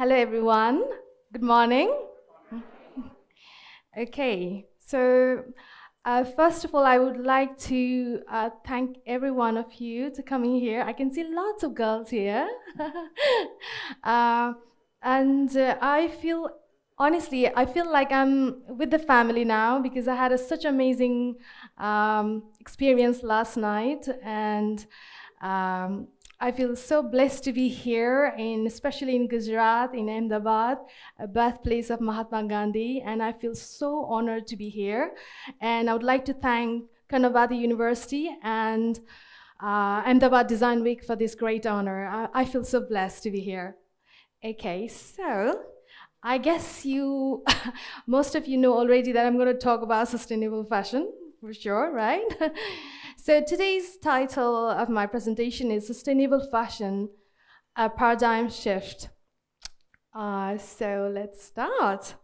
Hello, everyone. Good morning. Okay, so first of all, I would like to thank every one of you to coming here. I can see lots of girls here. uh, and honestly, I feel like I'm with the family now because I had such amazing experience last night. And um, I feel so blessed to be here, especially in Gujarat, in Ahmedabad, a birthplace of Mahatma Gandhi, and I feel so honored to be here. And I would like to thank Kannavati University and Ahmedabad Design Week for this great honor. I feel so blessed to be here. Okay, so I guess most of you know already that I'm going to talk about sustainable fashion, for sure, right? So today's title of my presentation is Sustainable Fashion, a Paradigm Shift. So let's start.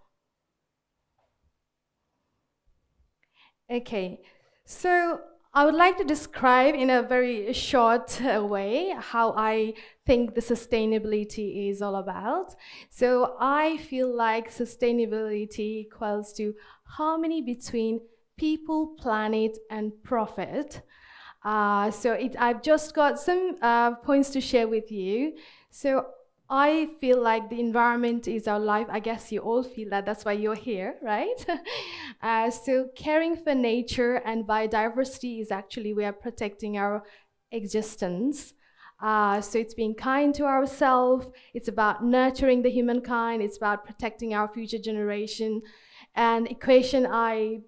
Okay, so I would like to describe in a very short way how I think the sustainability is all about. So I feel like sustainability equals to harmony between people, planet, and profit. I've just got some points to share with you. So I feel like the environment is our life. I guess you all feel that. That's why you're here, right? So caring for nature and biodiversity is actually we are protecting our existence. So it's being kind to ourselves. It's about nurturing the humankind. It's about protecting our future generation. And equation I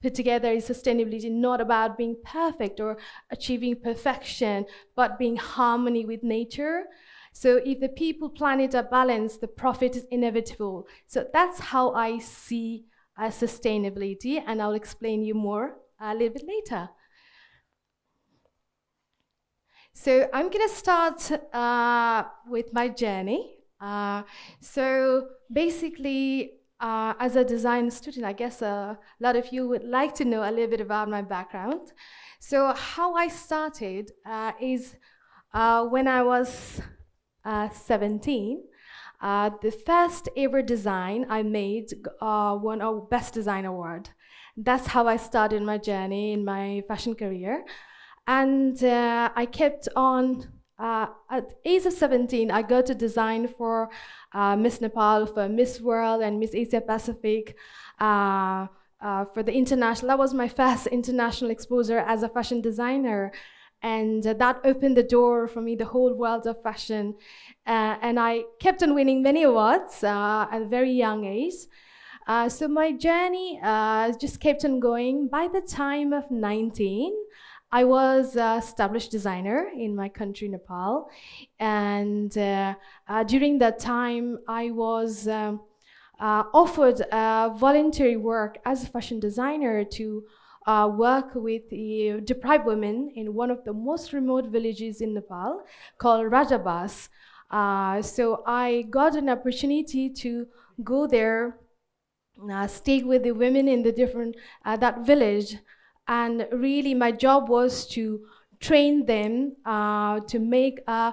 put together is sustainability not about being perfect or achieving perfection, but being harmony with nature. So if the people, planet are balanced, the profit is inevitable. So that's how I see sustainability, and I'll explain you more a little bit later. So I'm gonna start with my journey. So basically, as a design student, I guess a lot of you would like to know a little bit about my background. So how I started is when I was 17. The first ever design I made won a Best Design Award. That's how I started my journey in my fashion career. And I kept on, at age of 17, I got to design for Miss Nepal, for Miss World and Miss Asia Pacific, for the international. That was my first international exposure as a fashion designer. And that opened the door for me, the whole world of fashion. And I kept on winning many awards at a very young age. So my journey just kept on going. By the time of 19, I was an established designer in my country, Nepal. And during that time, I was offered voluntary work as a fashion designer to work with deprived women in one of the most remote villages in Nepal called Rajabas. So I got an opportunity to go there, stay with the women in the different that village, and really my job was to train them to make a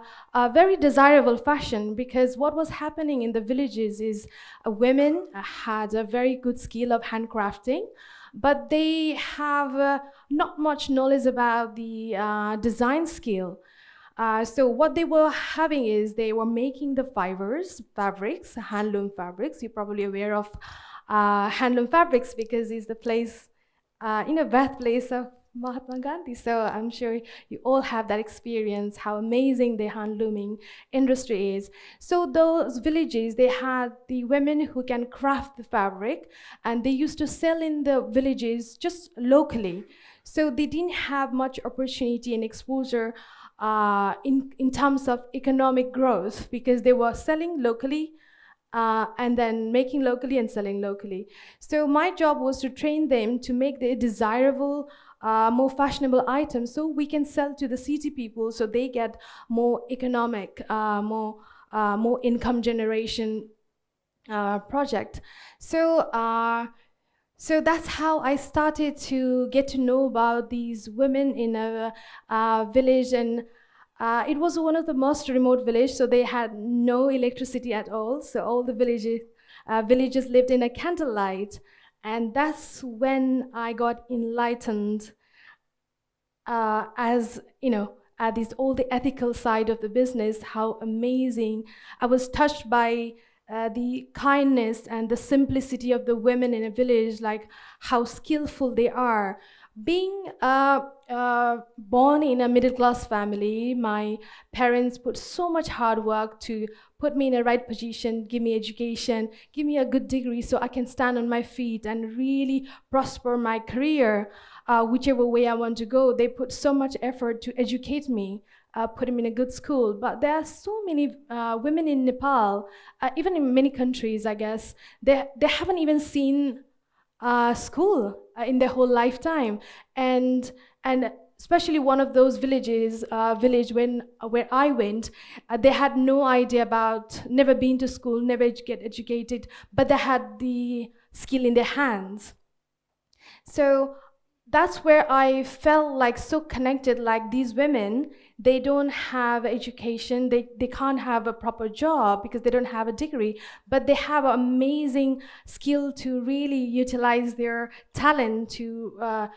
very desirable fashion, because what was happening in the villages is women had a very good skill of handcrafting, but they have not much knowledge about the design skill. So what they were having is they were making the fabrics, handloom fabrics. You're probably aware of handloom fabrics because it's the place, birthplace of Mahatma Gandhi. So I'm sure you all have that experience, how amazing the handlooming industry is. So those villages, they had the women who can craft the fabric, and they used to sell in the villages just locally. So they didn't have much opportunity and exposure in terms of economic growth, because they were selling locally and then making locally and selling locally. So my job was to train them to make the desirable, more fashionable items so we can sell to the city people, so they get more economic, more income generation project. So that's how I started to get to know about these women in a village. And It was one of the most remote villages, so they had no electricity at all. So all the villagers lived in a candlelight, and that's when I got enlightened as this all the ethical side of the business. How amazing! I was touched by the kindness and the simplicity of the women in a village, like how skillful they are. Being born in a middle-class family, my parents put so much hard work to put me in a right position, give me education, give me a good degree so I can stand on my feet and really prosper my career, whichever way I want to go. They put so much effort to educate me, put me in a good school. But there are so many women in Nepal, even in many countries, I guess, they haven't even seen school in their whole lifetime, and especially one of those village where I went, they had no idea about, never been to school, never get educated, but they had the skill in their hands. So that's where I felt like so connected. Like, these women, they don't have education, they can't have a proper job because they don't have a degree, but they have an amazing skill to really utilize their talent to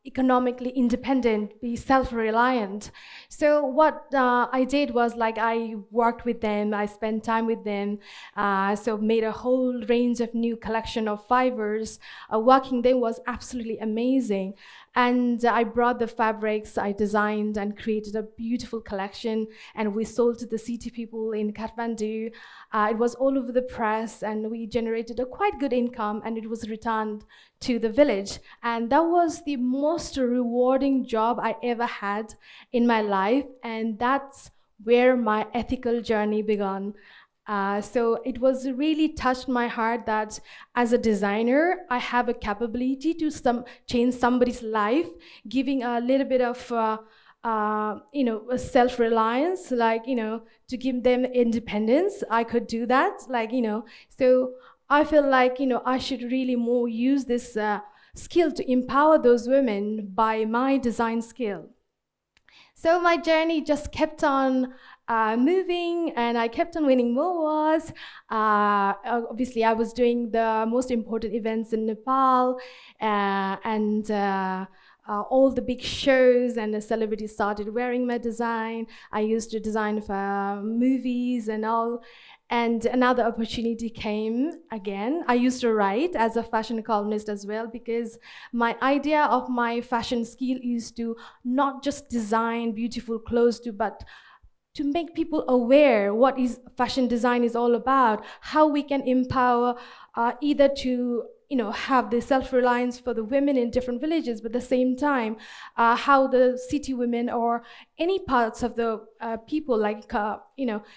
economically independent, be self-reliant. So what I did was, like, I worked with them, I spent time with them, so made a whole range of new collection of fibers. Working them was absolutely amazing. And I brought the fabrics, I designed and created a beautiful collection, and we sold to the city people in Kathmandu. It was all over the press, and we generated a quite good income, and it was returned to the village. And that was the most rewarding job I ever had in my life, and that's where my ethical journey began. So it was really touched my heart that as a designer, I have a capability to change somebody's life, giving a little bit of a self-reliance, like, to give them independence. I could do that, so I feel like, I should really more use this skill to empower those women by my design skill. So my journey just kept on moving, and I kept on winning more awards. Obviously, I was doing the most important events in Nepal, and all the big shows, and the celebrities started wearing my design. I used to design for movies and all. And another opportunity came again. I used to write as a fashion columnist as well, because my idea of my fashion skill is to not just design beautiful clothes, but to make people aware what is fashion design is all about, how we can empower either to have the self-reliance for the women in different villages, but at the same time, how the city women or any parts of the people,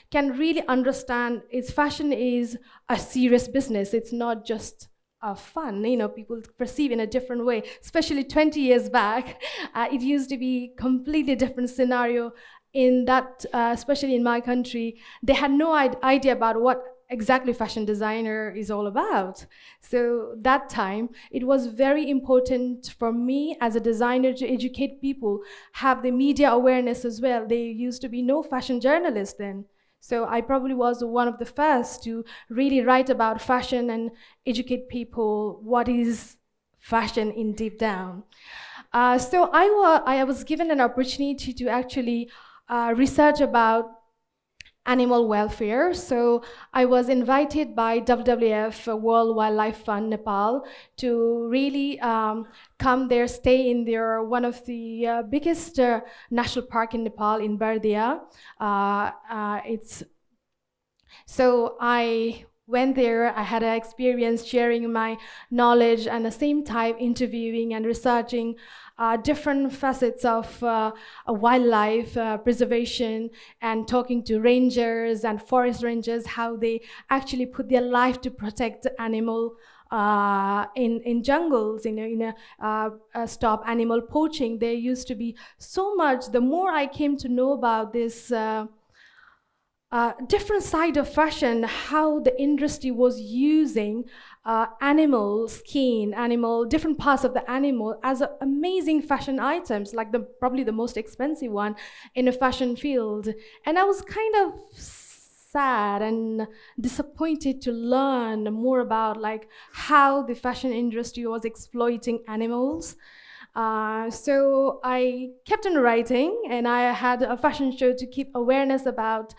can really understand fashion is a serious business. It's not just fun. People perceive in a different way, especially 20 years back. It used to be completely different scenario in that, especially in my country. They had no idea about what exactly fashion designer is all about. So that time, it was very important for me as a designer to educate people, have the media awareness as well. There used to be no fashion journalists then. So I probably was one of the first to really write about fashion and educate people what is fashion in deep down. So I was given an opportunity to actually research about animal welfare. So I was invited by WWF, World Wildlife Fund Nepal, to really come there, stay in their one of the biggest national park in Nepal, in Bardia. So I went there. I had an experience sharing my knowledge, and at the same time interviewing and researching different facets of wildlife preservation, and talking to rangers and forest rangers, how they actually put their life to protect animal in jungles, stop animal poaching. There used to be so much. The more I came to know about this different side of fashion, how the industry was using animal skin, different parts of the animal as amazing fashion items, like probably the most expensive one in a fashion field. And I was kind of sad and disappointed to learn more about like how the fashion industry was exploiting animals. So I kept on writing, and I had a fashion show to keep awareness about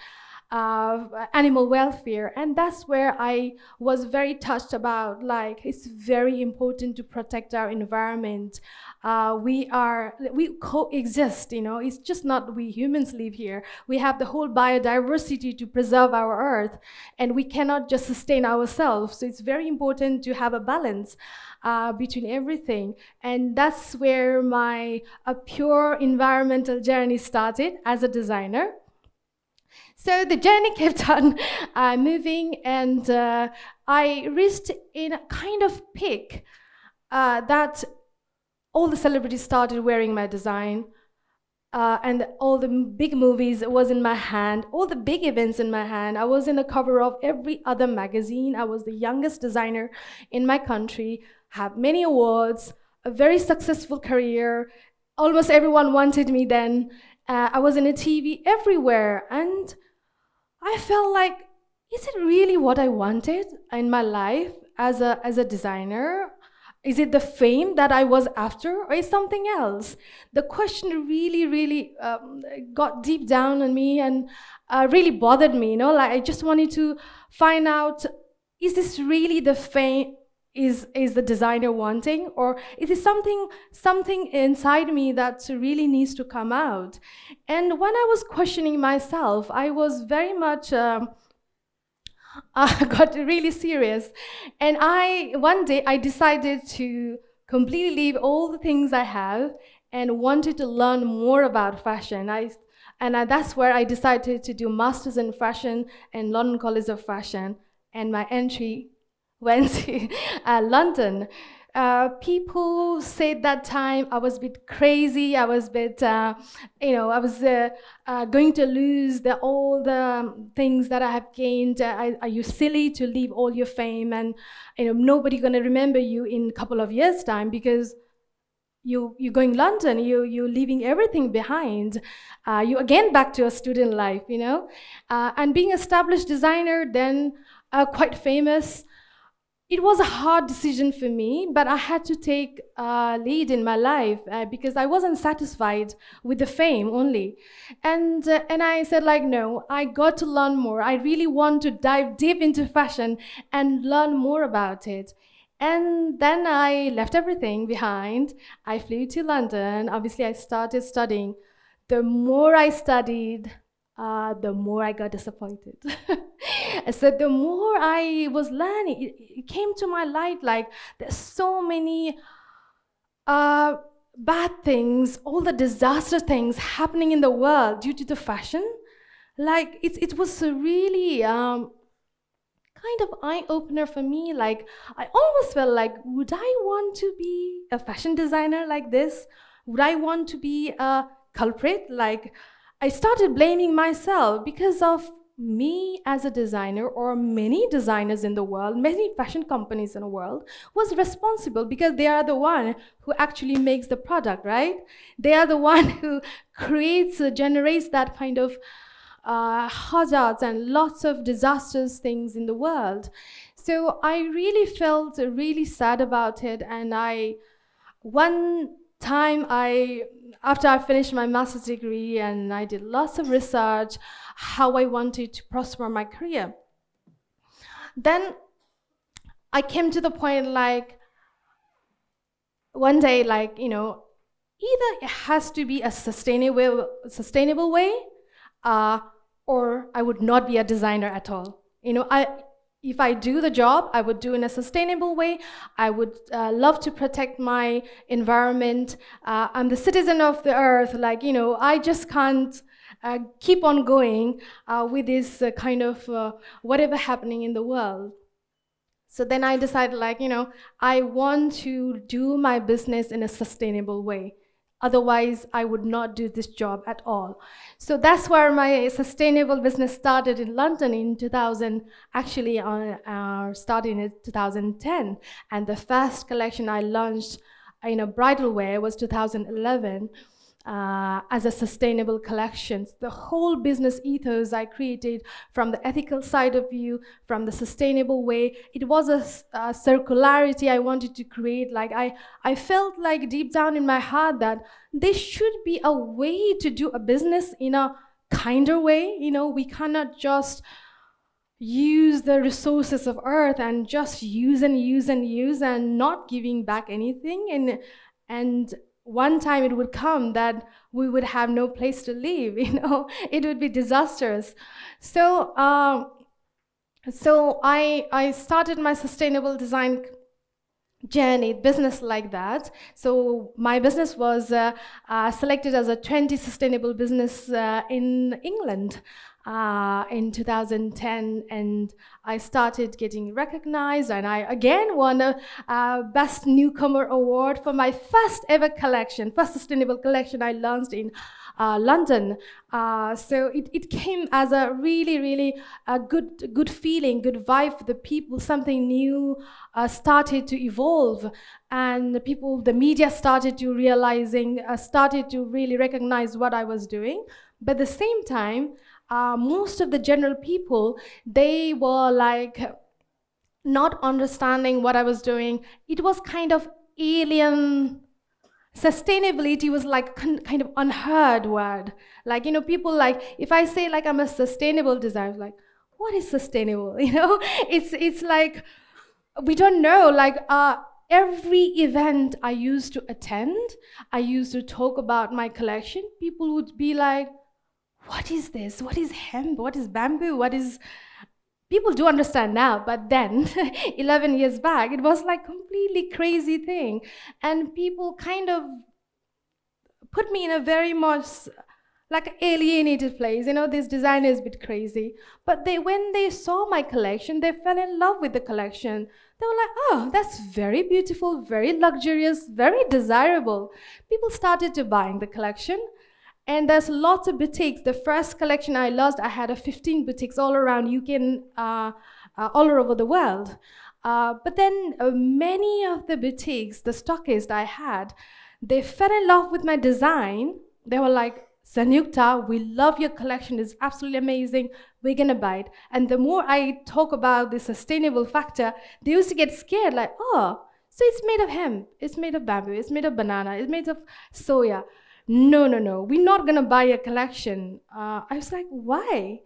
animal welfare, and that's where I was very touched about like it's very important to protect our environment. We coexist, you know, it's just not we humans live here. We have the whole biodiversity to preserve our earth, and we cannot just sustain ourselves, so it's very important to have a balance between everything. And that's where my pure environmental journey started as a designer. So the journey kept on moving, and I reached in a kind of peak that all the celebrities started wearing my design, and all the big movies was in my hand, all the big events in my hand. I was in the cover of every other magazine. I was the youngest designer in my country, had many awards, a very successful career. Almost everyone wanted me then. I was in a TV everywhere, and I felt like, is it really what I wanted in my life as a designer? Is it the fame that I was after, or is something else? The question really got deep down on me, and really bothered me. You know, like I just wanted to find out: is this really the fame? Is the designer wanting, or is it something inside me that really needs to come out? And when I was questioning myself, I was very much got really serious. And one day I decided to completely leave all the things I have and wanted to learn more about fashion. That's where I decided to do Masters in Fashion in London College of Fashion, and my entry went to London. People said that time I was a bit crazy. I was a bit, I was going to lose all the things that I have gained. Are you silly to leave all your fame, and nobody gonna remember you in a couple of years' time because you're going London. You're leaving everything behind. You again back to a student life, and being established designer, then quite famous. It was a hard decision for me, but I had to take lead in my life because I wasn't satisfied with the fame only. And I said, like, no, I got to learn more. I really want to dive deep into fashion and learn more about it. And then I left everything behind. I flew to London. Obviously, I started studying. The more I studied, the more I got disappointed. So the more I was learning, it came to my light like there's so many bad things, all the disaster things happening in the world due to the fashion. Like it was a really kind of eye-opener for me. Like I almost felt like, would I want to be a fashion designer like this? Would I want to be a culprit? Like I started blaming myself because of me as a designer, or many designers in the world, many fashion companies in the world was responsible because they are the one who actually makes the product, right? They are the one who creates, generates that kind of hazards and lots of disastrous things in the world. So I really felt really sad about it, and one time after I finished my master's degree and I did lots of research how I wanted to prosper my career, then I came to the point like one day, like, either it has to be a sustainable way, or I would not be a designer at all. If I do the job, I would do in a sustainable way. I would love to protect my environment. I'm the citizen of the earth. Like, I just can't keep on going with this kind of whatever happening in the world. So then I decided, like, I want to do my business in a sustainable way. Otherwise, I would not do this job at all. So that's where my sustainable business started in London in 2000, actually starting in 2010. And the first collection I launched in a bridal wear was 2011. As a sustainable collection. The whole business ethos I created from the ethical side of view, from the sustainable way, it was a circularity I wanted to create. Like I felt like deep down in my heart that there should be a way to do a business in a kinder way. You know, we cannot just use the resources of earth and just use and use and use and not giving back anything. And one time it would come that we would have no place to live, you know, it would be disastrous. So I started my sustainable design journey, business like that. So my business was selected as a 20 sustainable business in England in 2010, and I started getting recognized, and I again won a Best Newcomer Award for my first ever collection, first sustainable collection I launched in London. So it came as a really good feeling, good vibe for the people. Something new started to evolve, and the media started to started to really recognize what I was doing. But at the same time, most of the general people, they were like not understanding what I was doing. It was kind of alien. Sustainability was like kind of unheard word. Like, you know, people like, if I say like I'm a sustainable designer, like, what is sustainable? You know, it's like, we don't know. Like every event I used to attend, I used to talk about my collection, people would be like, what is this? What is hemp? What is bamboo? What is... People do understand now, but then 11 years back, it was like completely crazy thing. And people kind of put me in a very much like alienated place. You know, this designer is a bit crazy. But when they saw my collection, they fell in love with the collection. They were like, oh, that's very beautiful, very luxurious, very desirable. People started to buying the collection. And there's lots of boutiques. The first collection I launched, I had 15 boutiques all around UK and all over the world. But then many of the boutiques, the stockists I had, they fell in love with my design. They were like, Sanyukta, we love your collection. It's absolutely amazing. We're going to buy it. And the more I talk about the sustainable factor, they used to get scared, like, oh, so it's made of hemp, it's made of bamboo, it's made of banana, it's made of soya. No, we're not gonna buy a collection. I was like, why?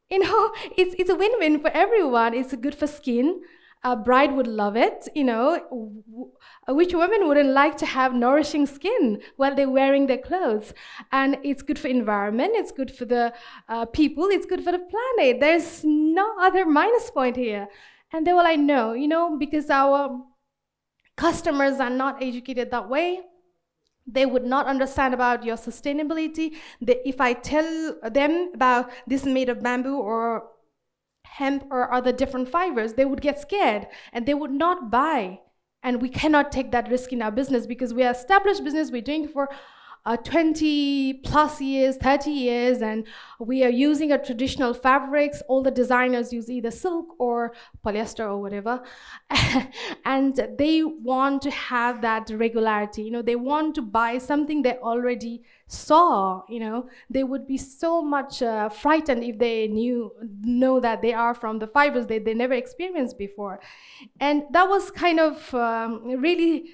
You know, it's a win-win for everyone. It's good for skin. A bride would love it, you know. Which woman wouldn't like to have nourishing skin while they're wearing their clothes? And it's good for environment, it's good for the people, it's good for the planet. There's no other minus point here. And they were like, no, you know, because our customers are not educated that way. They would not understand about your sustainability. If I tell them about this made of bamboo or hemp or other different fibers, they would get scared and they would not buy. And we cannot take that risk in our business because we are established business. We're doing it for 20 plus years, 30 years, and we are using a traditional fabrics. All the designers use either silk or polyester or whatever. And they want to have that regularity. You know, they want to buy something they already saw. You know, they would be so much frightened if they know that they are from the fibers they never experienced before. And that was kind of really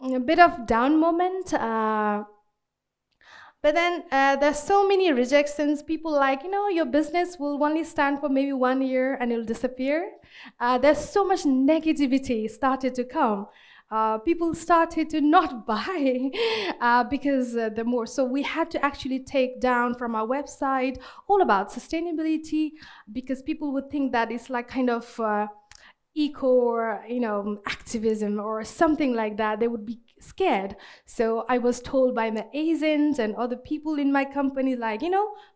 a bit of down moment. But then there's so many rejections. People like, you know, your business will only stand for maybe 1 year and it'll disappear. There's so much negativity started to come. People started to not buy because the more. So we had to actually take down from our website all about sustainability because people would think that it's like kind of eco or, you know, activism or something like that. They would be scared. So I was told by my agent and other people in my company, like,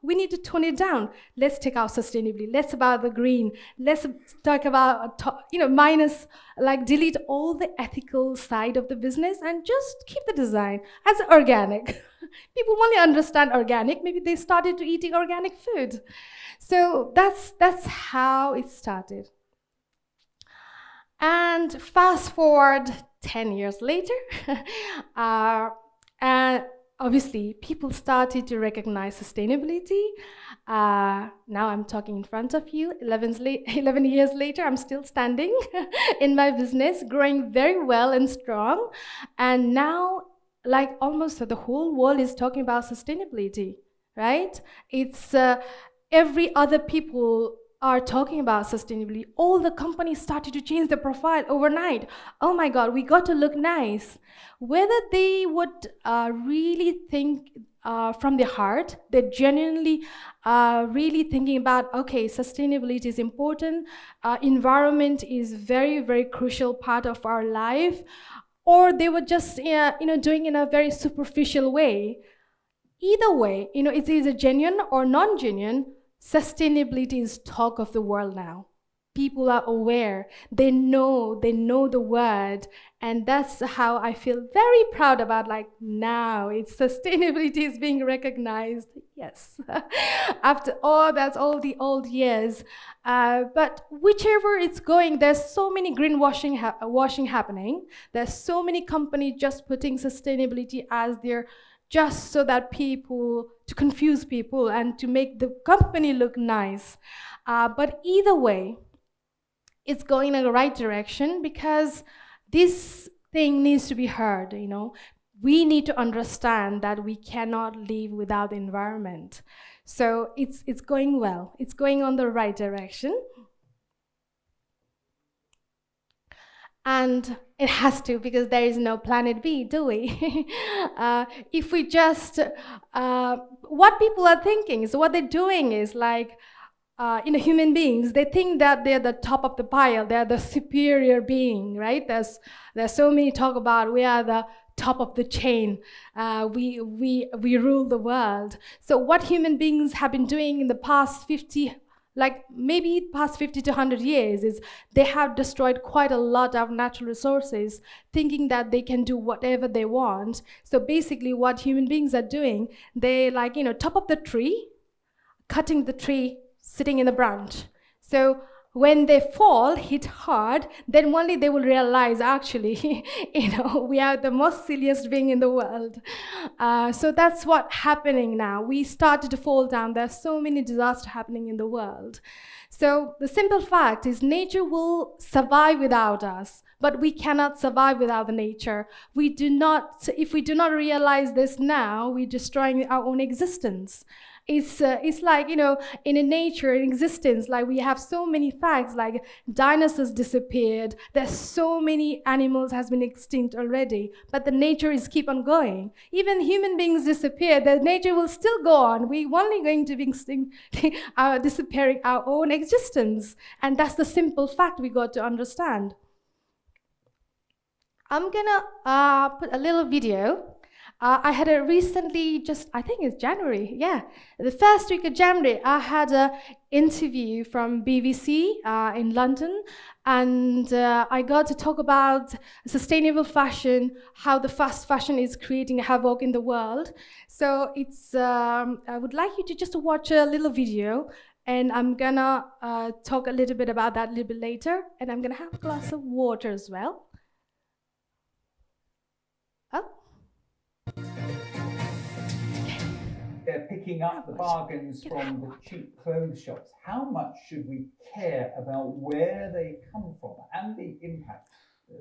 we need to tone it down. Let's take out sustainability. Let's about the green. Let's talk about, minus, like delete all the ethical side of the business and just keep the design as organic. People only understand organic. Maybe they started to eating organic food. So that's how it started. And fast forward 10 years later, and obviously people started to recognize sustainability. Now I'm talking in front of you, 11 years later, I'm still standing in my business, growing very well and strong. And now, like almost the whole world is talking about sustainability, right? It's every other people are talking about sustainability. All the companies started to change their profile overnight. Oh my God, we got to look nice. Whether they would really think from their heart, they're genuinely really thinking about, okay, sustainability is important, environment is very, very crucial part of our life, or they were just doing in a very superficial way. Either way, it's either genuine or non-genuine. Sustainability is talk of the world now. People are aware, they know the word, and that's how I feel very proud about, like, now it's sustainability is being recognized. Yes. After all, that's all the old years. But whichever it's going, there's so many greenwashing washing happening. There's so many companies just putting sustainability as their, just so that to confuse people and to make the company look nice. But either way, it's going in the right direction, because this thing needs to be heard, We need to understand that we cannot live without the environment. So it's going well. It's going on the right direction. And it has to, because there is no planet B, do we? If we just, what people are thinking, so what they're doing is like, human beings, they think that they're the top of the pile, they're the superior being, right? There's so many talk about we are the top of the chain, we rule the world. So what human beings have been doing in the past 50, like maybe past 50 to 100 years, is they have destroyed quite a lot of natural resources, thinking that they can do whatever they want. So basically what human beings are doing, they like, top of the tree, cutting the tree, sitting in the branch. So when they fall, hit hard, then only they will realize, actually, we are the most silliest being in the world. So that's what's happening now. We started to fall down. There's so many disasters happening in the world. So the simple fact is nature will survive without us, but we cannot survive without the nature. If we do not realize this now, we're destroying our own existence. It's like, in a nature, in existence, like we have so many facts, like dinosaurs disappeared, there's so many animals has been extinct already, but the nature is keep on going. Even human beings disappear, the nature will still go on. We're only going to be extinct, disappearing our own existence. And that's the simple fact we got to understand. I'm gonna put a little video. I had a recently, I think it's January, yeah. The first week of January, I had an interview from BBC in London, and I got to talk about sustainable fashion, how the fast fashion is creating havoc in the world. So I would like you to just watch a little video, and I'm gonna talk a little bit about that a little bit later, and I'm gonna have a glass of water as well. Oh. They're picking up the bargains from the cheap clothes shops. How much should we care about where they come from and the impact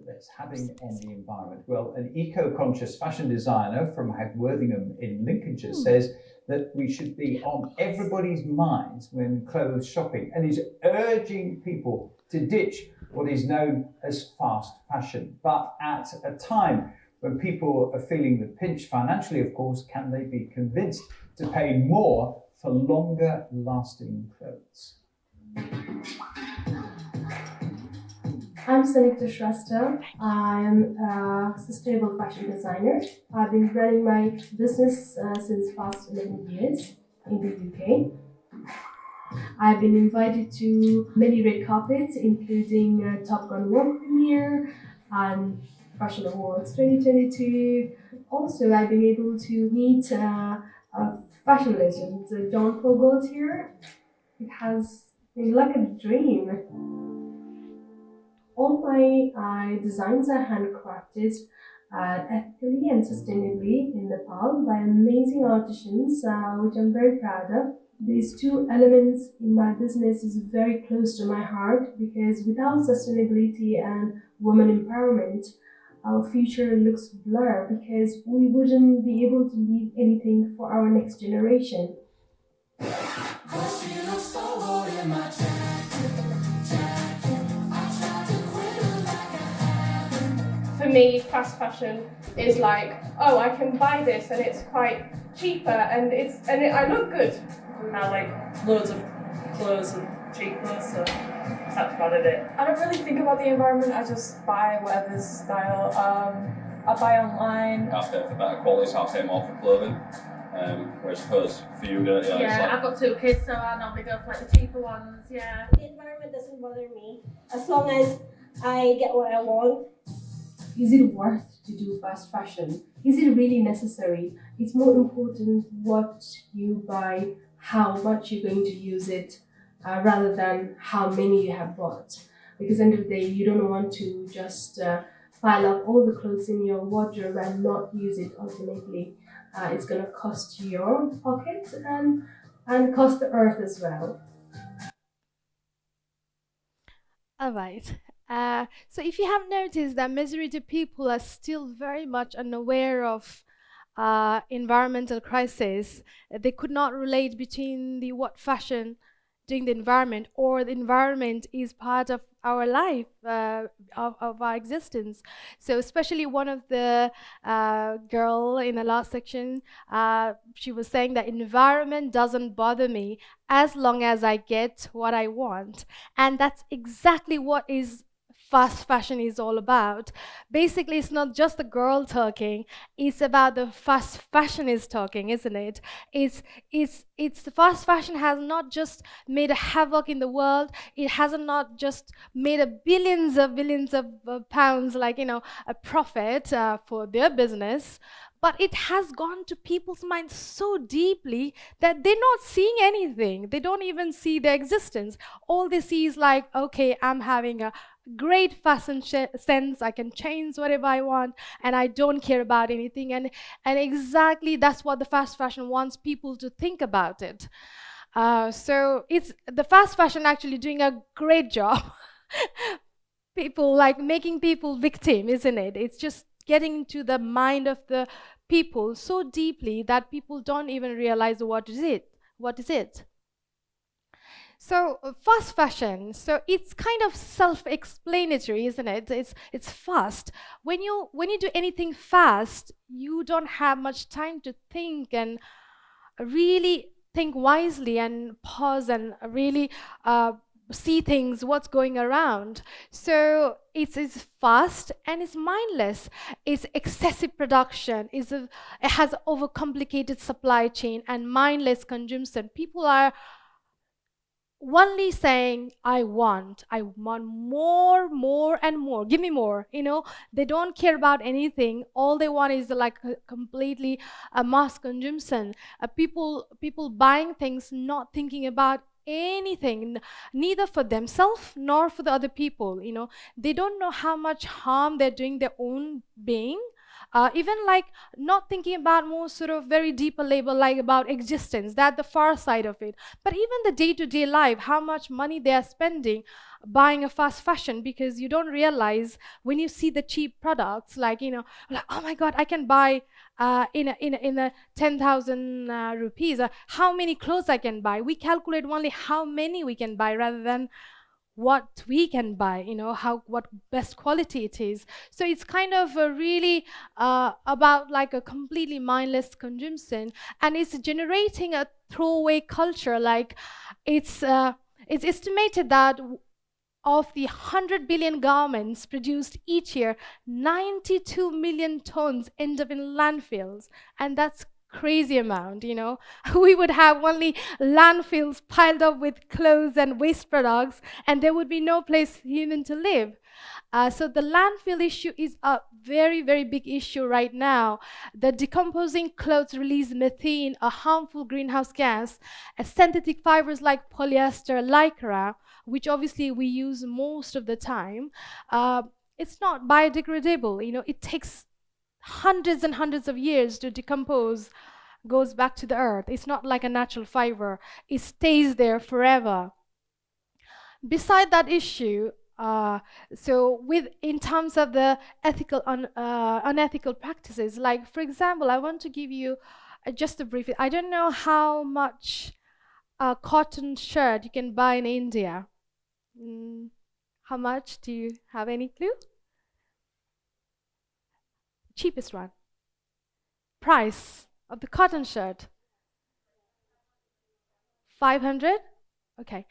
that's having on the environment? Well, an eco-conscious fashion designer from Hagworthingham in Lincolnshire says that we should be on everybody's minds when clothes shopping, and is urging people to ditch what is known as fast fashion. But at a time when people are feeling the pinch financially, of course, can they be convinced to pay more for longer lasting clothes? I'm Sanyukta Shrestha. I'm a sustainable fashion designer. I've been running my business since past 11 years in the UK. I've been invited to many red carpets, including Top Gun World Premiere and Fashion Awards 2022. Also, I've been able to meet a fashion legend, John Cobalt here. It has been like a dream. All my designs are handcrafted ethically and sustainably in Nepal by amazing artisans, which I'm very proud of. These two elements in my business is very close to my heart because without sustainability and women empowerment, our future looks blur because we wouldn't be able to leave anything for our next generation. For me, fast fashion is like, oh, I can buy this and it's quite cheaper and I look good. And I like loads of clothes and cheap clothes, so that's about it. I don't really think about the environment, I just buy whatever's style. I buy online. I pay for better quality, so I pay more for clothing. Whereas I suppose for you, Gertie, I've got 2 kids, so I normally go for like the cheaper ones, yeah. The environment doesn't bother me as long as I get what I want. Is it worth to do fast fashion? Is it really necessary? It's more important what you buy, how much you're going to use it, rather than how many you have bought. Because at the end of the day, you don't want to just pile up all the clothes in your wardrobe and not use it ultimately. It's going to cost you your pocket and cost the earth as well. All right. So if you have noticed that majority of people are still very much unaware of environmental crisis, they could not relate between the what fashion doing the environment or the environment is part of our life, of our existence. So especially one of the girl in the last section, she was saying that environment doesn't bother me as long as I get what I want. And that's exactly what is fast fashion is all about. Basically, it's not just the girl talking, it's about the fast fashion is talking, isn't it? It's the fast fashion has not just made a havoc in the world, it hasn't not just made a billions of pounds, like, a profit for their business, but it has gone to people's minds so deeply that they're not seeing anything. They don't even see their existence. All they see is like, okay, I'm having a great fashion sense, I can change whatever I want, and I don't care about anything. And exactly that's what the fast fashion wants people to think about it. So it's the fast fashion actually doing a great job. People like making people victim, isn't it? It's just getting into the mind of the people so deeply that people don't even realize what is it. So fast fashion, so it's kind of self-explanatory, isn't it? It's fast. When you do anything fast, you don't have much time to think and really think wisely and pause and really see things, what's going around. So it's fast and it's mindless. It's excessive production. It has overcomplicated supply chain and mindless consumption. People are only saying, I want more and more, give me more. They don't care about anything. All they want is like completely a mass consumption. People buying things, not thinking about anything, neither for themselves nor for the other people. They don't know how much harm they're doing their own being. Even like not thinking about more sort of very deeper label, like about existence, that the far side of it. But even the day-to-day life, how much money they are spending buying a fast fashion, because you don't realize when you see the cheap products, like, like, oh my God, I can buy in a 10,000 rupees, how many clothes I can buy. We calculate only how many we can buy rather than what we can buy, what best quality it is. So it's kind of really about like a completely mindless consumption, and it's generating a throwaway culture. Like it's estimated that of the 100 billion garments produced each year, 92 million tons end up in landfills. And that's crazy amount, you know. We would have only landfills piled up with clothes and waste products, and there would be no place even to live. So the landfill issue is a very, very big issue right now. The decomposing clothes release methane, a harmful greenhouse gas. Synthetic fibers like polyester, lycra, which obviously we use most of the time, it's not biodegradable. You know, it takes hundreds and hundreds of years to decompose, goes back to the earth. It's not like a natural fiber. It stays there forever. Beside that issue, so in terms of the unethical practices, like for example, I want to give you just a brief. I don't know how much a cotton shirt you can buy in India. How much? Do you have any clue? Cheapest one. Price of the cotton shirt. 500? Okay.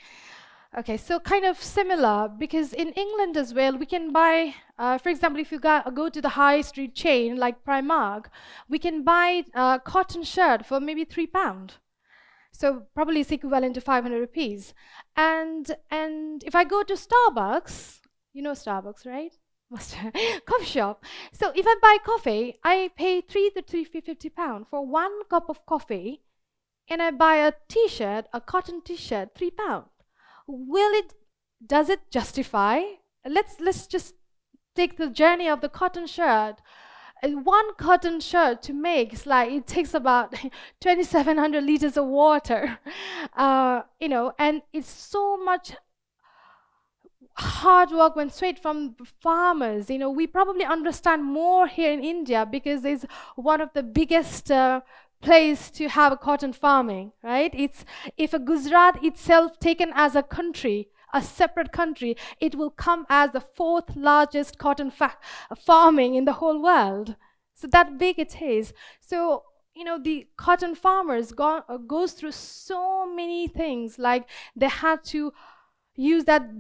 Okay, so kind of similar, because in England as well, we can buy, for example, if you go to the high street chain like Primark, we can buy a cotton shirt for maybe £3. So probably it's equivalent to 500 rupees. And if I go to Starbucks, you know Starbucks, right? Coffee shop. So if I buy coffee, I pay £3 to £350 for 1 cup of coffee, and I buy a t-shirt, a cotton t-shirt, £3. Does it justify? Let's just take the journey of the cotton shirt. One cotton shirt to make is like, it takes about 2,700 liters of water, you know, and it's so much hard work went straight from farmers. You know, we probably understand more here in India because it's one of the biggest place to have a cotton farming, right? If a Gujarat itself taken as a country, a separate country, it will come as the 4th largest cotton farming in the whole world. So that big it is. So, you know, the cotton farmers goes through so many things, like they had to use that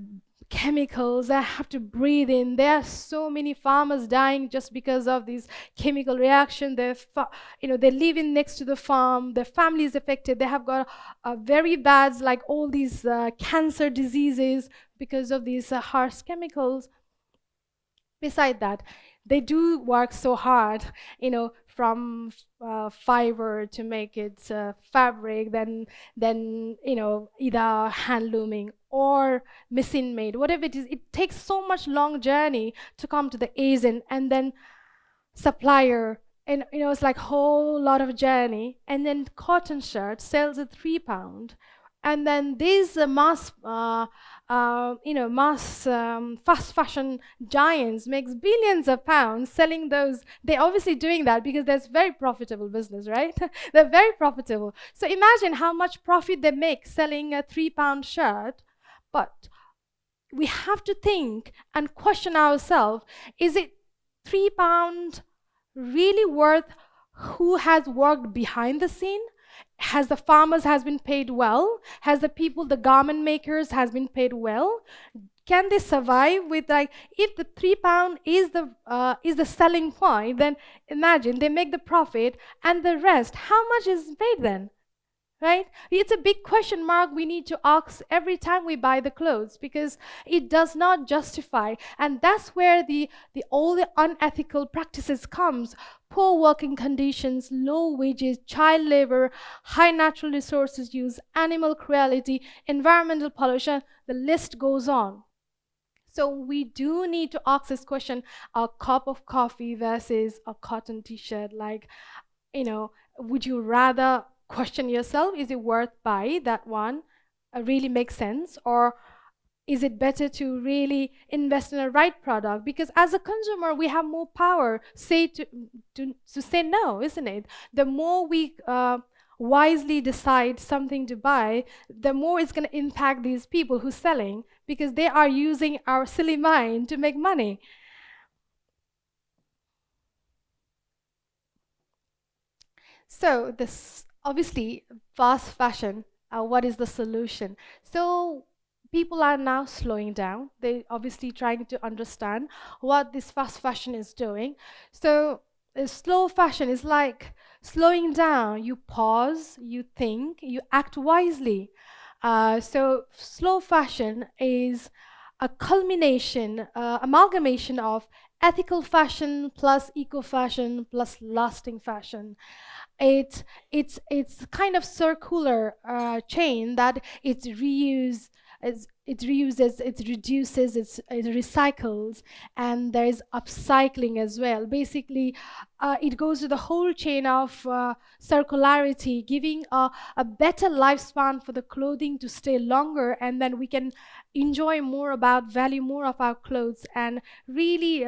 chemicals, they have to breathe in. There are so many farmers dying just because of these chemical reaction. You know, they live in next to the farm, their family is affected, they have got a very bad, like all these cancer diseases because of these harsh chemicals. Beside that, they do work so hard, you know, from fiber to make it fabric, then you know, either hand looming or machine made, whatever it is. It takes so much long journey to come to the agent and then supplier, and you know, it's like whole lot of journey. And then cotton shirt sells at £3, and then these you know, fast fashion giants makes billions of pounds selling those. They're obviously doing that because that's very profitable business, right? They're very profitable. So imagine how much profit they make selling a £3 shirt. But we have to think and question ourselves, is it £3 really worth who has worked behind the scene? Has the farmers has been paid well? Has the people, the garment makers has been paid well? Can they survive with, like, if the £3 is the selling point, then imagine they make the profit and the rest, how much is paid then? Right? It's a big question mark we need to ask every time we buy the clothes, because it does not justify. And that's where all the unethical practices comes. Poor working conditions, low wages, child labor, high natural resources use, animal cruelty, environmental pollution, the list goes on. So we do need to ask this question, a cup of coffee versus a cotton t-shirt. Like, you know, would you rather question yourself, is it worth buy that one? Really makes sense? Or is it better to really invest in a right product? Because as a consumer, we have more power to say no, isn't it? The more we wisely decide something to buy, the more it's going to impact these people who's selling, because they are using our silly mind to make money. So this obviously fast fashion, what is the solution? So people are now slowing down. They obviously trying to understand what this fast fashion is doing. So slow fashion is like slowing down. You pause, you think, you act wisely. So slow fashion is a culmination, amalgamation of ethical fashion plus eco fashion plus lasting fashion. It's kind of circular chain that it reuses, it reduces, it recycles, and there is upcycling as well. Basically, it goes to the whole chain of circularity, giving a better lifespan for the clothing to stay longer, and then we can enjoy more about, value more of our clothes, and really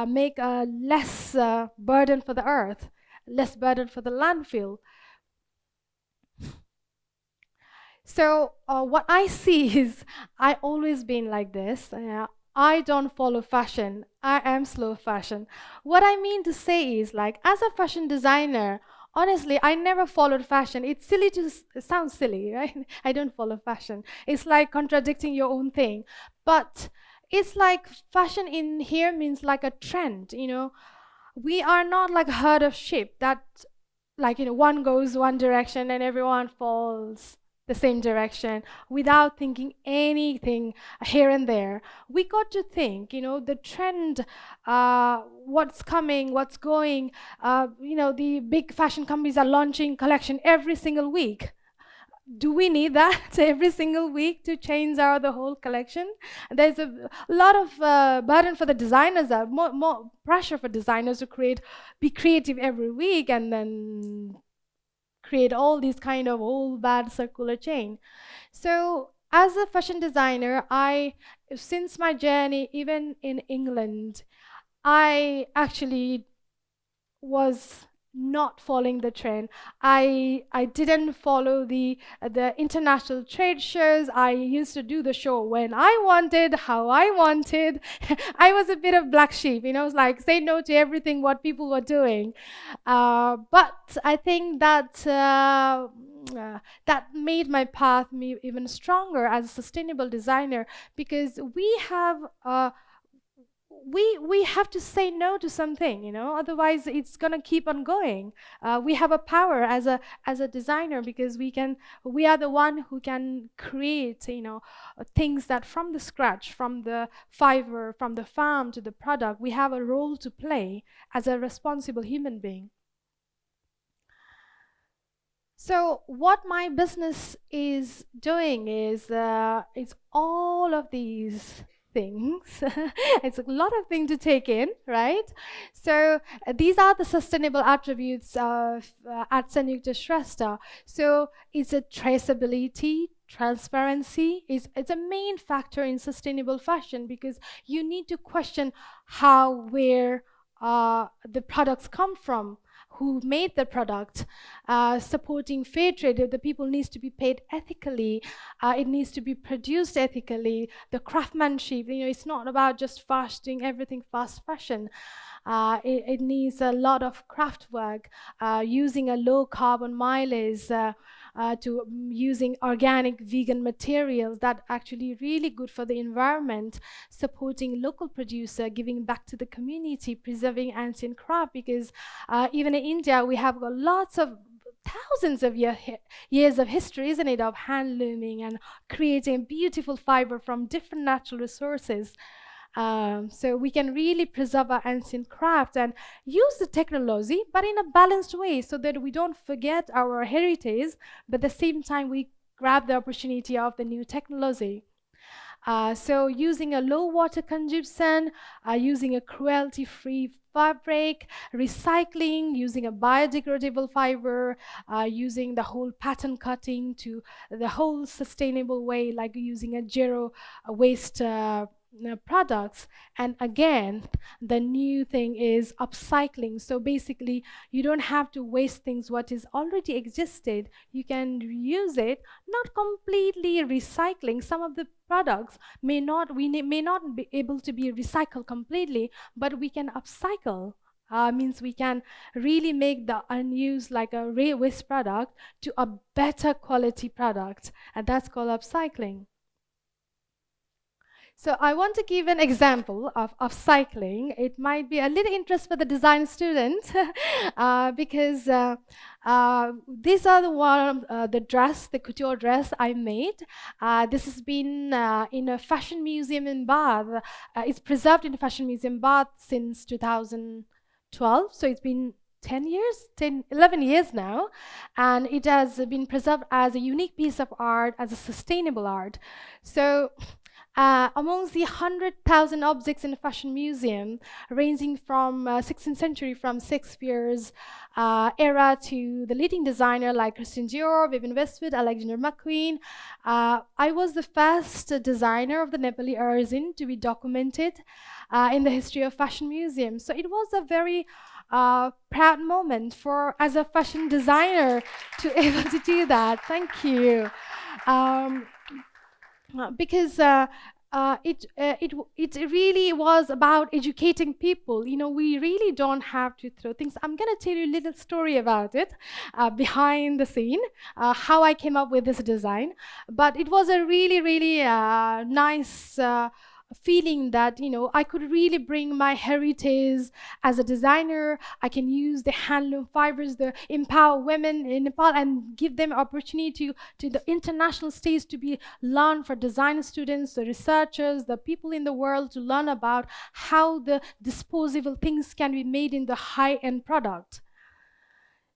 make a less burden for the earth, less burden for the landfill. So what I see is, I always been like this. I don't follow fashion. I am slow fashion. What I mean to say is, like, as a fashion designer, honestly, I never followed fashion. It's silly to it sounds silly, right? I don't follow fashion. It's like contradicting your own thing. But it's like fashion in here means like a trend, you know. We are not like a herd of sheep that, like, you know, one goes one direction and everyone falls the same direction without thinking anything here and there. We got to think, you know, the trend, what's coming, what's going. You know, the big fashion companies are launching collection every single week. Do we need that every single week to change the whole collection? There's a lot of burden for the designers, more pressure for designers to be creative every week, and then create all these kind of old bad circular chain. So as a fashion designer, since my journey, even in England, I actually was not following the trend. I didn't follow the international trade shows. I used to do the show when I wanted, how I wanted. I was a bit of black sheep, you know, it's like say no to everything what people were doing. But I think that that made my path even stronger as a sustainable designer, because we have to say no to something, you know, otherwise it's gonna keep on going. We have a power as a designer, because we are the one who can create, you know, things that from the scratch, from the fiber, from the farm to the product. We have a role to play as a responsible human being. So what my business is doing is it's all of these things. It's a lot of things to take in, right? So these are the sustainable attributes of at Sanyukta Shrestha. So it's a traceability, transparency. It's a main factor in sustainable fashion, because you need to question how, where the products come from, who made the product. Supporting fair trade, the people needs to be paid ethically, it needs to be produced ethically, the craftsmanship, you know, it's not about just doing everything fast fashion. It needs a lot of craft work, using a low carbon mileage, to using organic vegan materials that actually really good for the environment, supporting local producer, giving back to the community, preserving ancient craft, because even in India we have got lots of thousands of years of history, isn't it, of hand looming and creating beautiful fiber from different natural resources. So we can really preserve our ancient craft and use the technology, but in a balanced way, so that we don't forget our heritage, but at the same time we grab the opportunity of the new technology. So using a low water consumption, using a cruelty-free fabric, recycling, using a biodegradable fiber, using the whole pattern cutting to the whole sustainable way, like using a zero waste products. And again, the new thing is upcycling. So basically, you don't have to waste things what is already existed. You can reuse it, not completely recycling. Some of the products may not be able to be recycled completely, but we can upcycle. Means we can really make the unused, like a waste product, to a better quality product, and that's called upcycling. So I want to give an example of cycling. It might be a little interest for the design student because these are the couture dress I made. This has been in a fashion museum in Bath. It's preserved in a fashion museum Bath since 2012. So it's been 11 years now, and it has been preserved as a unique piece of art, as a sustainable art. So amongst the 100,000 objects in the fashion museum, ranging from 16th century, from Shakespeare's era to the leading designer like Christian Dior, Vivienne Westwood, Alexander McQueen, I was the first designer of the Nepali origin to be documented in the history of fashion museum. So it was a very proud moment as a fashion designer to able to do that. Thank you. Because it really was about educating people. You know, we really don't have to throw things. I'm going to tell you a little story about it behind the scene, how I came up with this design. But it was a really, really nice feeling that, you know, I could really bring my heritage as a designer. I can use the handloom fibers, the empower women in Nepal, and give them opportunity to the international stage to be learned for design students, the researchers, the people in the world to learn about how the disposable things can be made in the high-end product.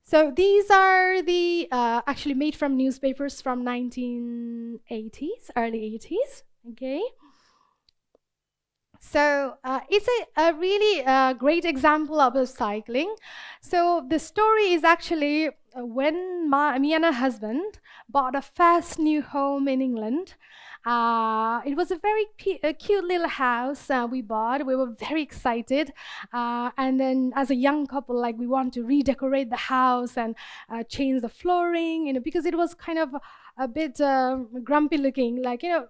So these are the actually made from newspapers from 1980s, early 80s. Okay. So it's a really great example of cycling. So the story is actually when me and her husband bought a first new home in England. It was a very cute little house we bought. We were very excited. And then as a young couple, like, we want to redecorate the house and change the flooring, you know, because it was kind of a bit grumpy looking, like, you know,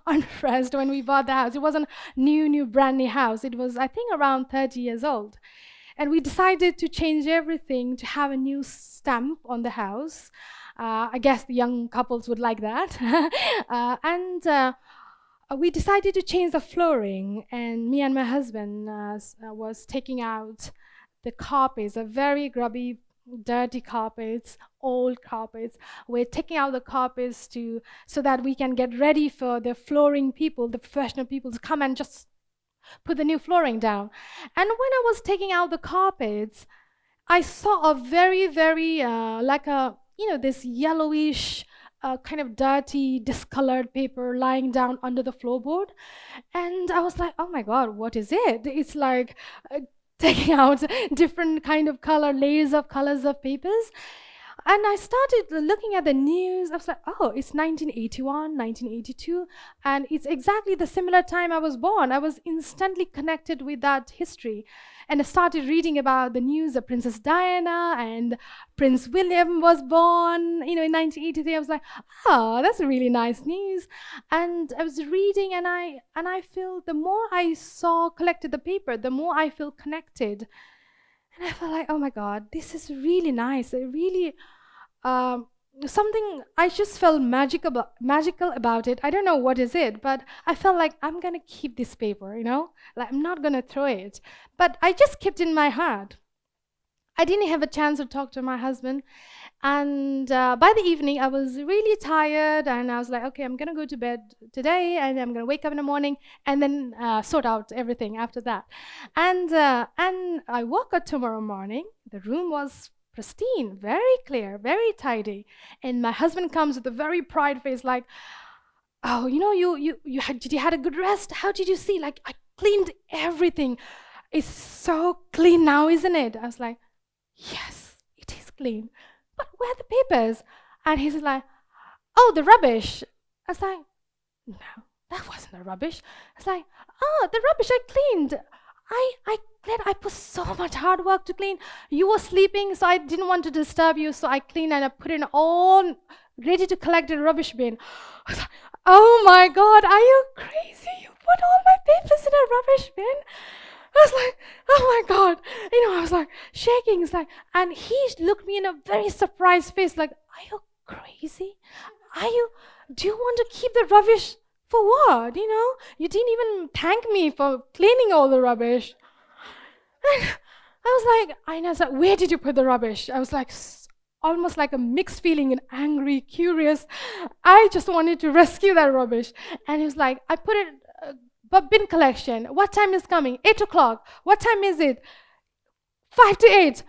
unfresh when we bought the house. It wasn't new, brand new house. It was, I think, around 30 years old. And we decided to change everything to have a new stamp on the house. I guess the young couples would like that. And we decided to change the flooring, and me and my husband was taking out the carpets, a very grubby, dirty carpets, old carpets. We're taking out the carpets so that we can get ready for the flooring people, the professional people, to come and just put the new flooring down. And when I was taking out the carpets, I saw a very, very like a, you know, this yellowish kind of dirty, discolored paper lying down under the floorboard. And I was like, oh my God, what is it? It's like taking out different kind of layers of colors of papers. And I started looking at the news. I was like, oh, it's 1981, 1982, and it's exactly the similar time I was born. I was instantly connected with that history. And I started reading about the news of Princess Diana and Prince William was born, you know, in 1983. I was like, oh, that's really nice news. And I was reading, and I feel the more I collected the paper, the more I feel connected. And I felt like, oh my God, this is really nice. It really, something, I just felt magical about it. I don't know what is it, but I felt like I'm gonna keep this paper, you know? Like, I'm not gonna throw it. But I just kept it in my heart. I didn't have a chance to talk to my husband. And by the evening, I was really tired, and I was like, okay, I'm gonna go to bed today, and I'm gonna wake up in the morning, and then sort out everything after that. And I woke up tomorrow morning. The room was pristine, very clear, very tidy. And my husband comes with a very pride face, like, oh, you know, did you had a good rest? How did you see? Like, I cleaned everything. It's so clean now, isn't it? I was like, yes, it is clean. But where are the papers? And he's like, oh, the rubbish. I was like, no, that wasn't the rubbish. I was like, oh, the rubbish I cleaned. I put so much hard work to clean. You were sleeping, so I didn't want to disturb you, so I cleaned and I put it all ready to collect in a rubbish bin. I was like, oh my God, are you crazy? You put all my papers in a rubbish bin? I was like, oh my God. You know, I was like shaking. It's like, and he looked me in a very surprised face, like, are you crazy? Do you want to keep the rubbish For what? You didn't even thank me for cleaning all the rubbish. And I was like, where did you put the rubbish? I was like, almost like a mixed feeling, and angry, curious. I just wanted to rescue that rubbish. And he was like, I put it, but bin collection. What time is coming? 8 o'clock. What time is it? 5 to 8.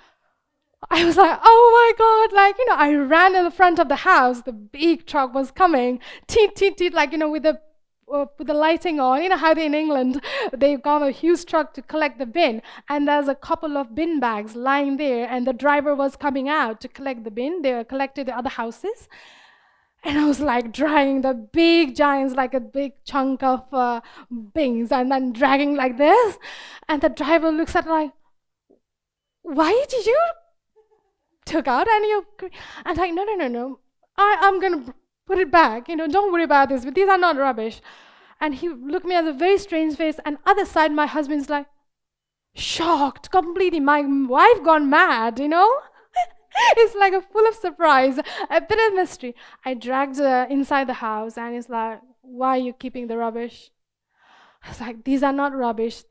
I was like, oh my God, I ran in the front of the house. The big truck was coming, teet, teet, teet, with the lighting on. You know how in England, they've got a huge truck to collect the bin, and there's a couple of bin bags lying there, and the driver was coming out to collect the bin. They collected the other houses. And I was like drying the big giants, like a big chunk of bins, and then dragging like this. And the driver looks at like, why did you took out and like, no. I'm going to put it back. Don't worry about this. But these are not rubbish. And he looked at me with a very strange face. And other side, my husband's like, shocked completely. My wife gone mad, It's like a full of surprise, a bit of mystery. I dragged her inside the house, and it's like, why are you keeping the rubbish? I was like, these are not rubbish.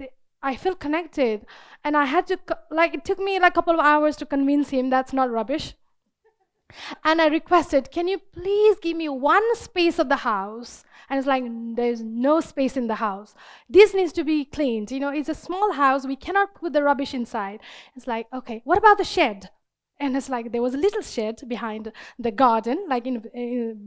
I feel connected. And I had to, it took me like a couple of hours to convince him that's not rubbish. And I requested, can you please give me one space of the house? And it's like, there's no space in the house. This needs to be cleaned. It's a small house. We cannot put the rubbish inside. It's like, okay, what about the shed? And it's like, there was a little shed behind the garden,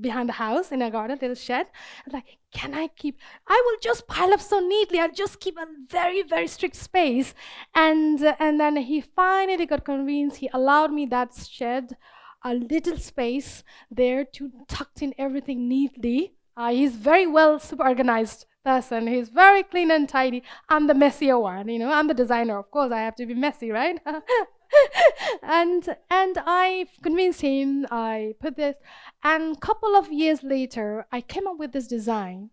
behind the house, in a garden, little shed. I was like, I will just pile up so neatly. I'll just keep a very, very strict space. And then he finally got convinced. He allowed me that shed, a little space there to tuck in everything neatly. He's very well, super organized person. He's very clean and tidy. I'm the messier one, I'm the designer. Of course, I have to be messy, right? and I convinced him. I put this, and a couple of years later, I came up with this design.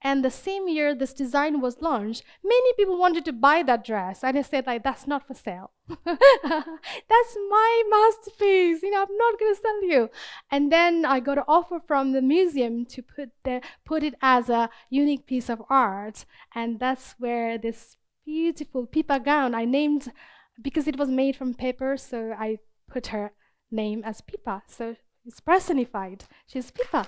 And the same year this design was launched, many people wanted to buy that dress. And I said, that's not for sale. That's my masterpiece. I'm not going to sell you. And then I got an offer from the museum to put it as a unique piece of art. And that's where this beautiful PETA gown I named, because it was made from paper, so I put her name as PETA. So it's personified. She's PETA.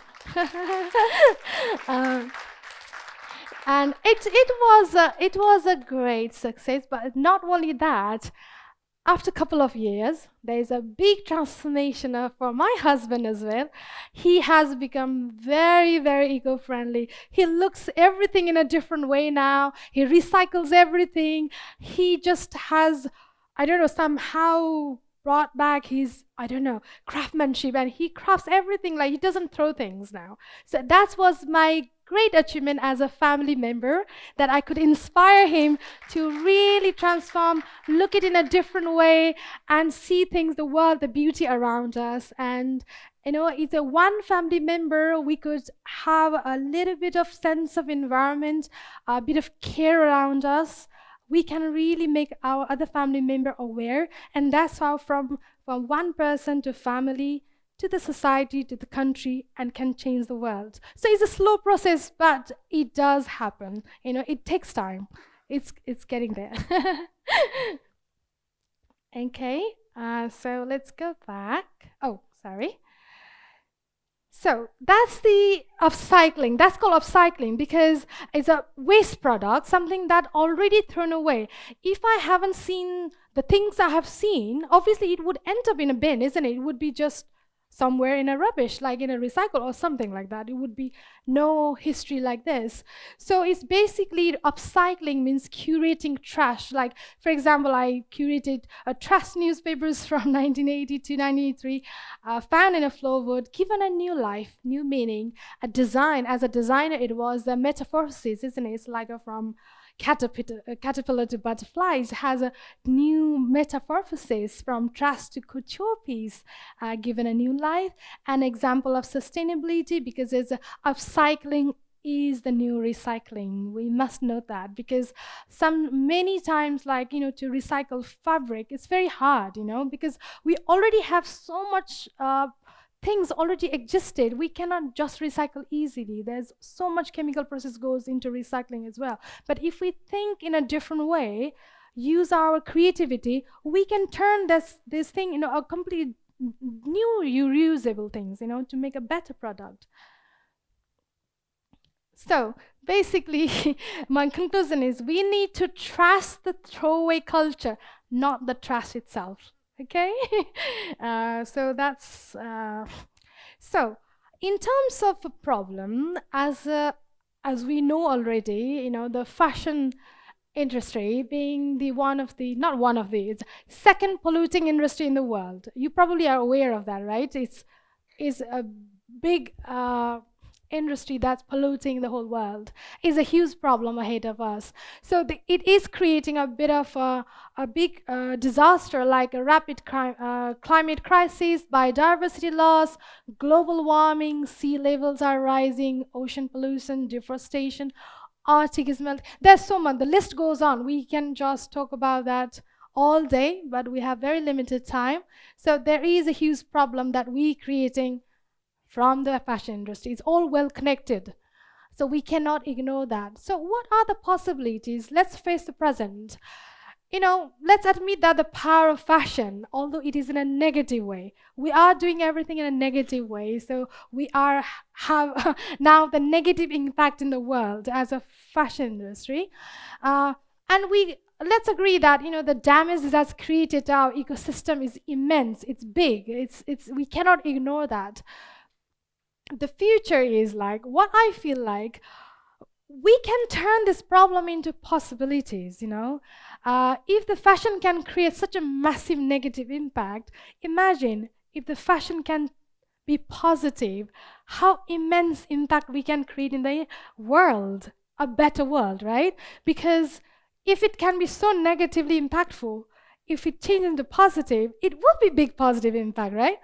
And it was a great success, but not only that. After a couple of years, there is a big transformation for my husband as well. He has become very, very eco-friendly. He looks everything in a different way now. He recycles everything. He just has, somehow brought back his, craftsmanship, and he crafts everything. He doesn't throw things now. So that was my great achievement as a family member, that I could inspire him to really transform, look at it in a different way, and see things, the world, the beauty around us. And it's a one family member, we could have a little bit of sense of environment, a bit of care around us. We can really make our other family member aware, and that's how from one person to family, to the society, to the country, and can change the world. So it's a slow process, but it does happen. It takes time. It's getting there. Okay, so let's go back. Oh, sorry. So that's the upcycling. That's called upcycling because it's a waste product, something that already thrown away. If I haven't seen the things I have seen, obviously it would end up in a bin, isn't it? It would be just somewhere in a rubbish, like in a recycle or something like that. It would be no history like this. So it's basically upcycling means curating trash. Like, for example, I curated trash newspapers from 1980 to 1983, found in a floorboard, given a new life, new meaning, a design. As a designer, it was a metamorphosis, isn't it? It's like from caterpillar to butterflies, has a new metamorphosis from trash to couture piece, given a new life. An example of sustainability, because it's upcycling is the new recycling. We must note that, because many times, to recycle fabric, it's very hard, because we already have so much things already existed, we cannot just recycle easily. There's so much chemical process goes into recycling as well. But if we think in a different way, use our creativity, we can turn this thing, a complete new reusable things, to make a better product. So basically, my conclusion is we need to trash the throwaway culture, not the trash itself. Okay, so that's so. In terms of a problem, as we know already, the fashion industry being it's second polluting industry in the world. You probably are aware of that, right? It's a big industry that's polluting the whole world, is a huge problem ahead of us. So it is creating a bit of a big disaster, like a rapid climate crisis, biodiversity loss, global warming, sea levels are rising, ocean pollution, deforestation, Arctic is melting. There's so much. The list goes on. We can just talk about that all day, but we have very limited time. So there is a huge problem that we're creating from the fashion industry. It's all well connected. So we cannot ignore that. So what are the possibilities? Let's face the present. Let's admit that the power of fashion, although it is in a negative way, we are doing everything in a negative way. So we have now the negative impact in the world as a fashion industry. And let's agree that, the damage that has created our ecosystem is immense. It's big. We cannot ignore that. The future is like, what I feel like, we can turn this problem into possibilities, if the fashion can create such a massive negative impact, imagine if the fashion can be positive, how immense impact we can create in the world, a better world, right? Because if it can be so negatively impactful, if it changes into positive, it will be big positive impact, right?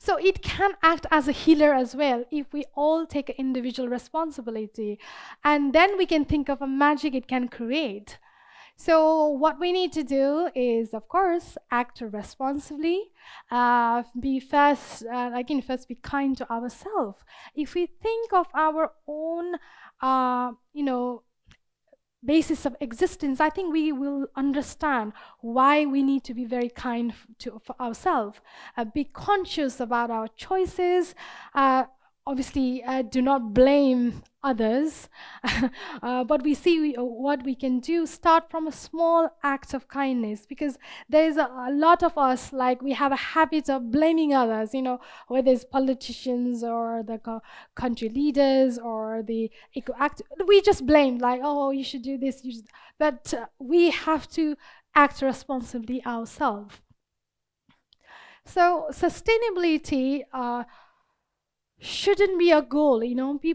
So it can act as a healer as well if we all take individual responsibility. And then we can think of a magic it can create. So what we need to do is, of course, act responsibly, be first be kind to ourselves. If we think of our own, basis of existence, I think we will understand why we need to be very kind for ourselves. Be conscious about our choices. Obviously, do not blame others, but we see what we can do. Start from a small act of kindness, because there's a lot of us, like, we have a habit of blaming others, whether it's politicians or the country leaders or the we just blame, like, oh, you should do this, but we have to act responsibly ourselves. So sustainability shouldn't be a goal.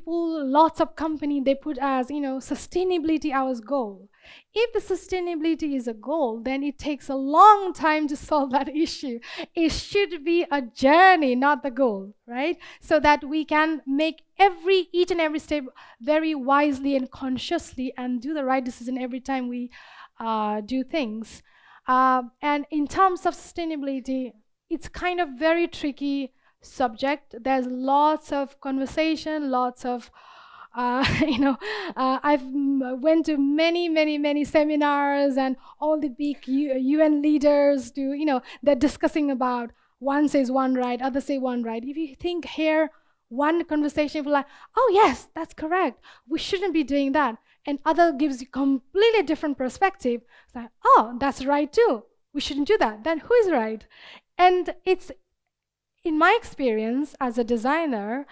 Lots of companies, they put as, sustainability as goal. If the sustainability is a goal, then it takes a long time to solve that issue. It should be a journey, not the goal, right? So that we can make each and every step very wisely and consciously, and do the right decision every time we do things. And in terms of sustainability, it's kind of very tricky subject. There's lots of conversation, lots of I've went to many seminars, and all the big UN leaders do, they're discussing about, one says one right, other say one right. If you think here, one conversation will like, oh yes, that's correct, we shouldn't be doing that, and other gives you completely different perspective. It's like, oh, that's right too, we shouldn't do that. Then who is right? And it's, in my experience as a designer,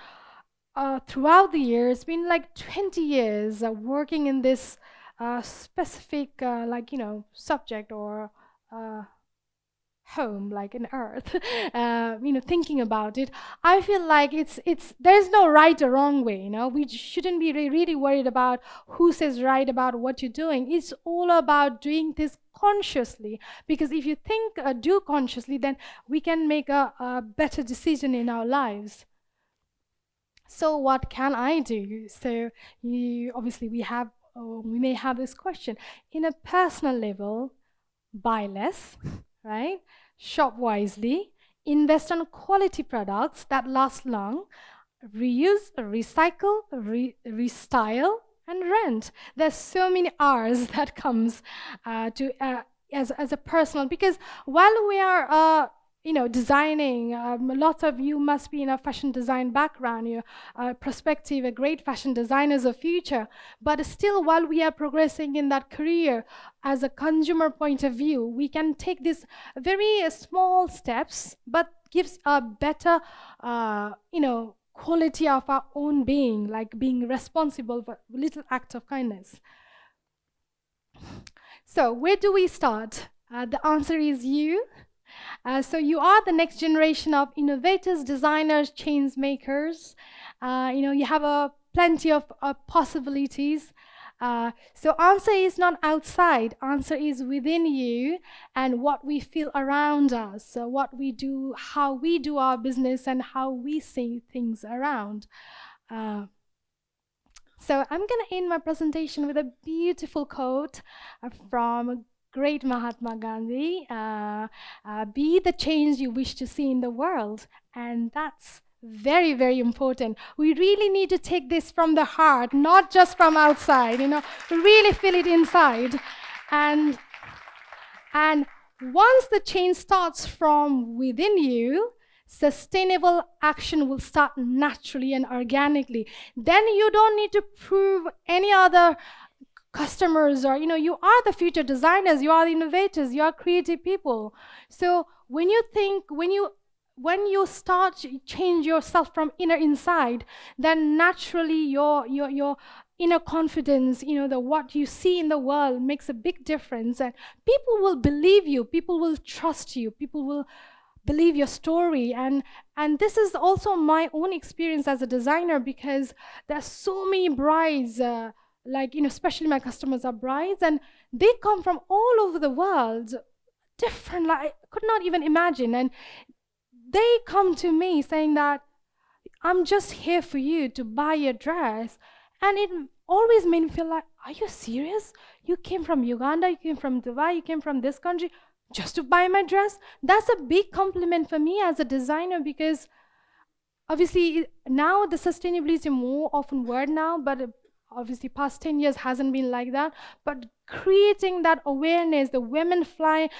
throughout the years, it's been like 20 years working in this specific, subject or home, like an earth, thinking about it. I feel like there's no right or wrong way. We shouldn't be really worried about who says right about what you're doing. It's all about doing this consciously, because if you do consciously, then we can make a better decision in our lives. So what can I do? So obviously we may have this question. In a personal level, buy less, right? Shop wisely. invest on quality products that last long, reuse, recycle, restyle, and rent. There's so many R's that comes as a personal, because while we are designing, lots of you must be in a fashion design background, you're prospective, a great fashion designers of future, but still while we are progressing in that career, as a consumer point of view, we can take these very small steps, but gives a better, quality of our own being, like being responsible for little act of kindness. So where do we start? The answer is you. So you are the next generation of innovators, designers, change makers. You have plenty of possibilities. So answer is not outside, answer is within you and what we feel around us, so what we do, how we do our business and how we see things around. So I'm going to end my presentation with a beautiful quote from great Mahatma Gandhi. Be the change you wish to see in the world. And that's very, very important. We really need to take this from the heart, not just from outside, really feel it inside. And once the change starts from within you, sustainable action will start naturally and organically. Then you don't need to prove any other customers, or you are the future designers, you are the innovators, you are creative people. So when you start to change yourself from inner inside, then naturally your inner confidence, what you see in the world makes a big difference, and people will believe you, people will trust you, people will believe your story. And this is also my own experience as a designer, because there's so many brides, especially my customers are brides, and they come from all over the world, different, I could not even imagine, and they come to me saying that I'm just here for you to buy your dress. And it always made me feel like, are you serious? You came from Uganda, you came from Dubai, you came from this country just to buy my dress? That's a big compliment for me as a designer, because obviously now the sustainability is a more often word now, but obviously past 10 years hasn't been like that. But creating that awareness, the women fly,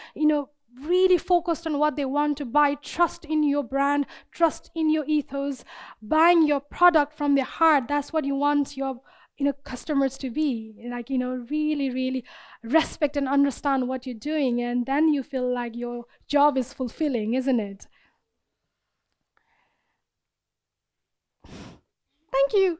really focused on what they want to buy, trust in your brand, trust in your ethos, buying your product from their heart. That's what you want your customers to be, really, really respect and understand what you're doing, and then you feel like your job is fulfilling, isn't it? Thank you.